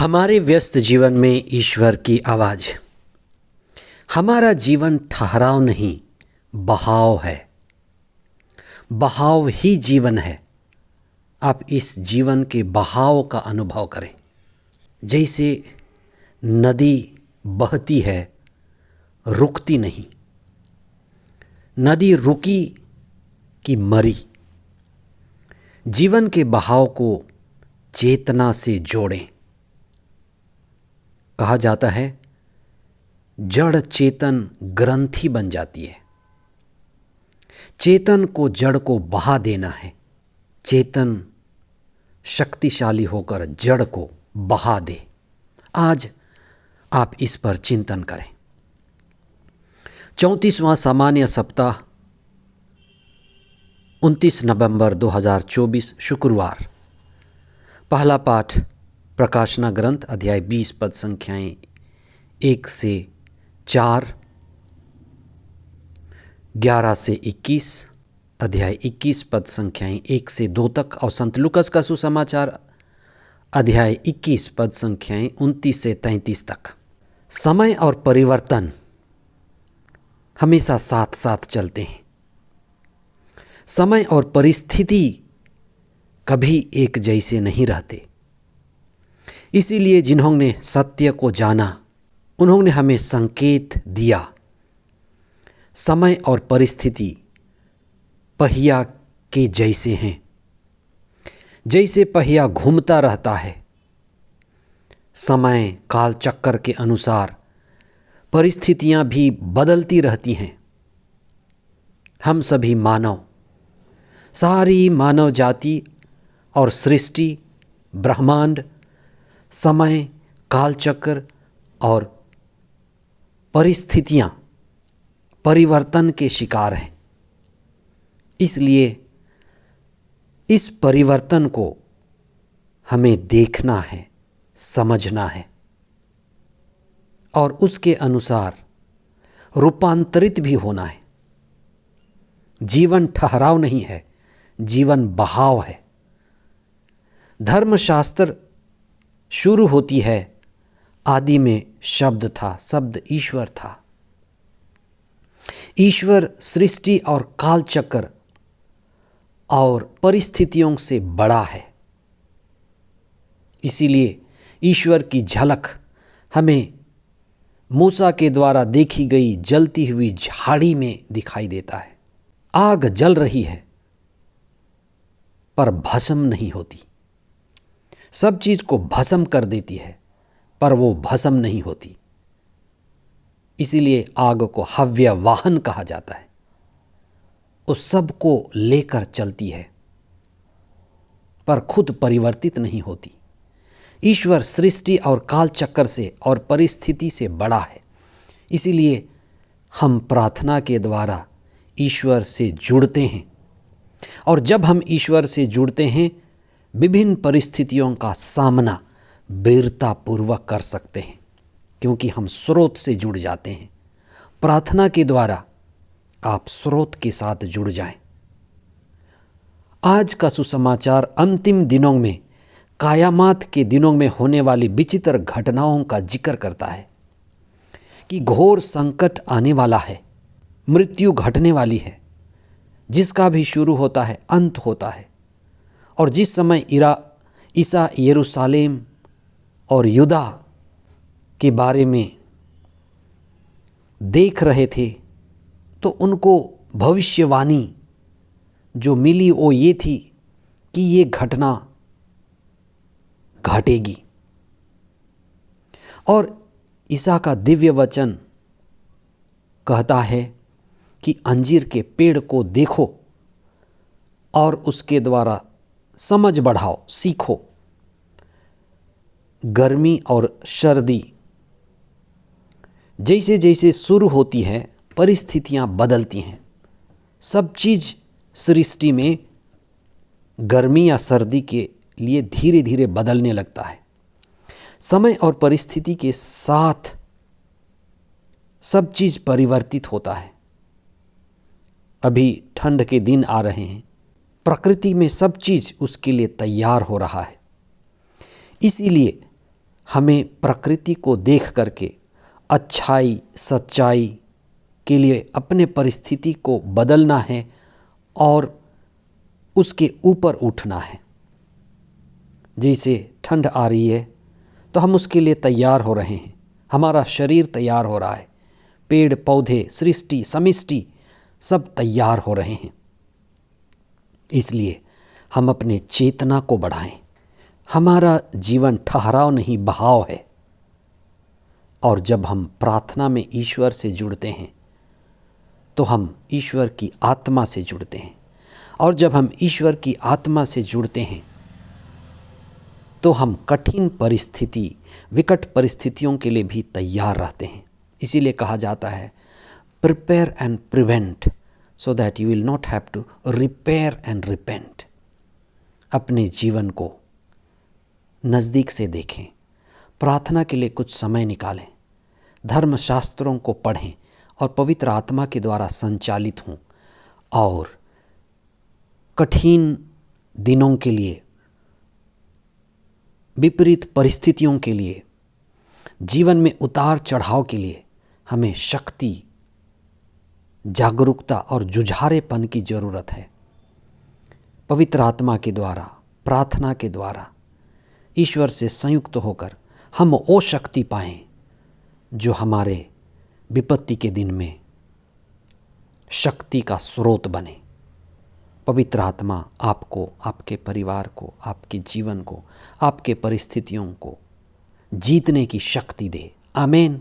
हमारे व्यस्त जीवन में ईश्वर की आवाज़। हमारा जीवन ठहराव नहीं, बहाव है। बहाव ही जीवन है। आप इस जीवन के बहाव का अनुभव करें। जैसे नदी बहती है, रुकती नहीं। नदी रुकी कि मरी। जीवन के बहाव को चेतना से जोड़ें। कहा जाता है जड़ चेतन ग्रंथि बन जाती है। चेतन को जड़ को बहा देना है। चेतन शक्तिशाली होकर जड़ को बहा दे। आज आप इस पर चिंतन करें। 34वां सामान्य सप्ताह 29 नवंबर 2024 शुक्रवार। पहला पाठ प्रकाशना ग्रंथ अध्याय 20 पद संख्याएं 1 से 4, 11 से 21, अध्याय 21 पद संख्याएं 1 से 2 तक और संत लूकास का सुसमाचार अध्याय 21 पद संख्याएं 29 से 33 तक। समय और परिवर्तन हमेशा साथ साथ चलते हैं। समय और परिस्थिति कभी एक जैसे नहीं रहते। इसीलिए जिन्होंने सत्य को जाना, उन्होंने हमें संकेत दिया। समय और परिस्थिति पहिया के जैसे हैं। जैसे पहिया घूमता रहता है, समय काल चक्कर के अनुसार परिस्थितियां भी बदलती रहती हैं। हम सभी मानव, सारी मानव जाति और सृष्टि, ब्रह्मांड, समय, कालचक्र और परिस्थितियां परिवर्तन के शिकार हैं। इसलिए इस परिवर्तन को हमें देखना है, समझना है और उसके अनुसार रूपांतरित भी होना है। जीवन ठहराव नहीं है, जीवन बहाव है। धर्मशास्त्र शुरू होती है, आदि में शब्द था, शब्द ईश्वर था। ईश्वर सृष्टि और कालचक्र और परिस्थितियों से बड़ा है। इसीलिए ईश्वर की झलक हमें मूसा के द्वारा देखी गई जलती हुई झाड़ी में दिखाई देता है। आग जल रही है पर भस्म नहीं होती। सब चीज को भस्म कर देती है पर वो भस्म नहीं होती। इसीलिए आग को हव्य वाहन कहा जाता है। उस सब को लेकर चलती है पर खुद परिवर्तित नहीं होती। ईश्वर सृष्टि और काल चक्कर से और परिस्थिति से बड़ा है। इसीलिए हम प्रार्थना के द्वारा ईश्वर से जुड़ते हैं और जब हम ईश्वर से जुड़ते हैं, विभिन्न परिस्थितियों का सामना वीरतापूर्वक कर सकते हैं, क्योंकि हम स्रोत से जुड़ जाते हैं। प्रार्थना के द्वारा आप स्रोत के साथ जुड़ जाएं। आज का सुसमाचार अंतिम दिनों में, कायामात के दिनों में होने वाली विचित्र घटनाओं का जिक्र करता है कि घोर संकट आने वाला है, मृत्यु घटने वाली है, जिसका भी शुरू होता है अंत होता है। और जिस समय ईसा यरूशलेम और यूदा के बारे में देख रहे थे, तो उनको भविष्यवाणी जो मिली वो ये थी कि ये घटना घटेगी। और ईसा का दिव्य वचन कहता है कि अंजीर के पेड़ को देखो और उसके द्वारा समझ बढ़ाओ, सीखो। गर्मी और सर्दी जैसे जैसे शुरू होती है, परिस्थितियां बदलती हैं। सब चीज़ सृष्टि में गर्मी या सर्दी के लिए धीरे धीरे बदलने लगता है। समय और परिस्थिति के साथ सब चीज़ परिवर्तित होता है। अभी ठंड के दिन आ रहे हैं, प्रकृति में सब चीज़ उसके लिए तैयार हो रहा है। इसीलिए हमें प्रकृति को देख करके अच्छाई सच्चाई के लिए अपने परिस्थिति को बदलना है और उसके ऊपर उठना है। जैसे ठंड आ रही है तो हम उसके लिए तैयार हो रहे हैं, हमारा शरीर तैयार हो रहा है, पेड़ पौधे सृष्टि समिष्टि सब तैयार हो रहे हैं। इसलिए हम अपने चेतना को बढ़ाएं। हमारा जीवन ठहराव नहीं बहाव है। और जब हम प्रार्थना में ईश्वर से जुड़ते हैं तो हम ईश्वर की आत्मा से जुड़ते हैं, और जब हम ईश्वर की आत्मा से जुड़ते हैं तो हम कठिन परिस्थिति विकट परिस्थितियों के लिए भी तैयार रहते हैं। इसीलिए कहा जाता है prepare and prevent so that you will not have to repair and repent. अपने जीवन को नज़दीक से देखें, प्रार्थना के लिए कुछ समय निकालें, धर्मशास्त्रों को पढ़ें और पवित्र आत्मा के द्वारा संचालित हों, और कठिन दिनों के लिए, विपरीत परिस्थितियों के लिए, जीवन में उतार चढ़ाव के लिए हमें शक्ति, जागरूकता और जुझारेपन की ज़रूरत है। पवित्र आत्मा के द्वारा, प्रार्थना के द्वारा ईश्वर से संयुक्त होकर हम वो शक्ति पाएं जो हमारे विपत्ति के दिन में शक्ति का स्रोत बने। पवित्र आत्मा आपको, आपके परिवार को, आपके जीवन को, आपके परिस्थितियों को जीतने की शक्ति दे। आमीन।